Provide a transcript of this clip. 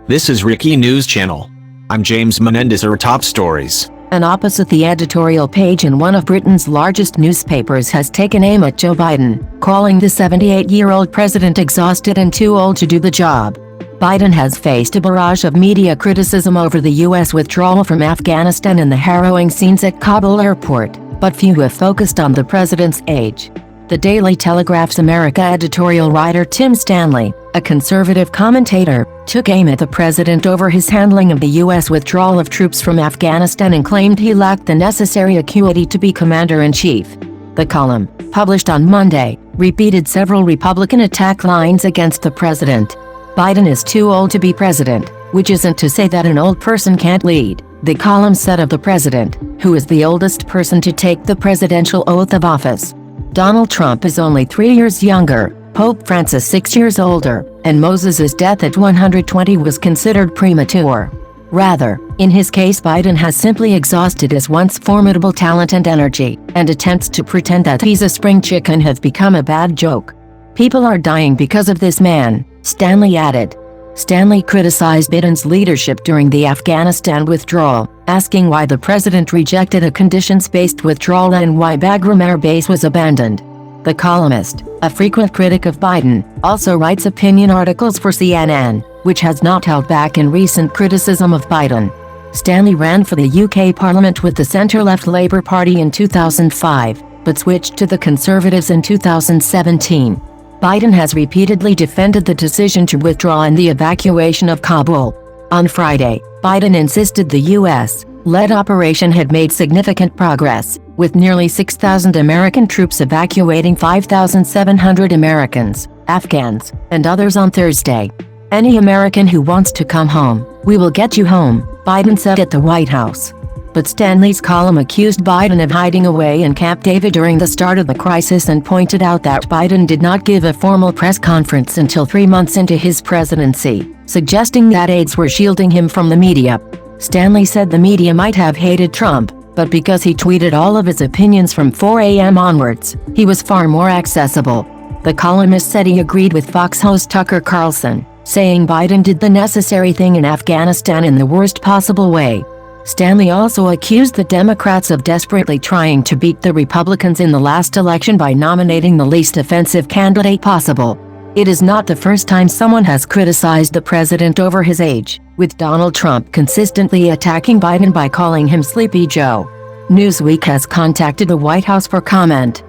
This is Rickie News Channel. I'm James Menendez. Our top stories. An opposite the editorial page in one of Britain's largest newspapers has taken aim at Joe Biden, calling the 78-year-old president exhausted and too old to do the job. Biden has faced a barrage of media criticism over the U.S. withdrawal from Afghanistan and the harrowing scenes at Kabul airport, but few have focused on the president's age. The Daily Telegraph's America editorial writer Tim Stanley, a conservative commentator, took aim at the president over his handling of the U.S. withdrawal of troops from Afghanistan and claimed he lacked the necessary acuity to be commander-in-chief. The column, published on Monday, repeated several Republican attack lines against the president. Biden is too old to be president, which isn't to say that an old person can't lead, the column said of the president, who is the oldest person to take the presidential oath of office. Donald Trump is only 3 years younger, Pope Francis 6 years older, and Moses' death at 120 was considered premature. Rather, in his case, Biden has simply exhausted his once formidable talent and energy, and attempts to pretend that he's a spring chicken have become a bad joke. People are dying because of this man, Stanley added. Stanley criticized Biden's leadership during the Afghanistan withdrawal, asking why the president rejected a conditions-based withdrawal and why Bagram Air Base was abandoned. The columnist, a frequent critic of Biden, also writes opinion articles for CNN, which has not held back in recent criticism of Biden. Stanley ran for the UK Parliament with the centre-left Labour Party in 2005, but switched to the Conservatives in 2017. Biden has repeatedly defended the decision to withdraw and the evacuation of Kabul. On Friday, Biden insisted the U.S.-led operation had made significant progress, with nearly 6,000 American troops evacuating 5,700 Americans, Afghans, and others on Thursday. "Any American who wants to come home, we will get you home," Biden said at the White House. But Stanley's column accused Biden of hiding away in Camp David during the start of the crisis and pointed out that Biden did not give a formal press conference until 3 months into his presidency, suggesting that aides were shielding him from the media. Stanley said the media might have hated Trump, but because he tweeted all of his opinions from 4 a.m. onwards, he was far more accessible. The columnist said he agreed with Fox host Tucker Carlson, saying Biden did the necessary thing in Afghanistan in the worst possible way. Stanley also accused the Democrats of desperately trying to beat the Republicans in the last election by nominating the least offensive candidate possible. It is not the first time someone has criticized the president over his age, with Donald Trump consistently attacking Biden by calling him Sleepy Joe. Newsweek has contacted the White House for comment.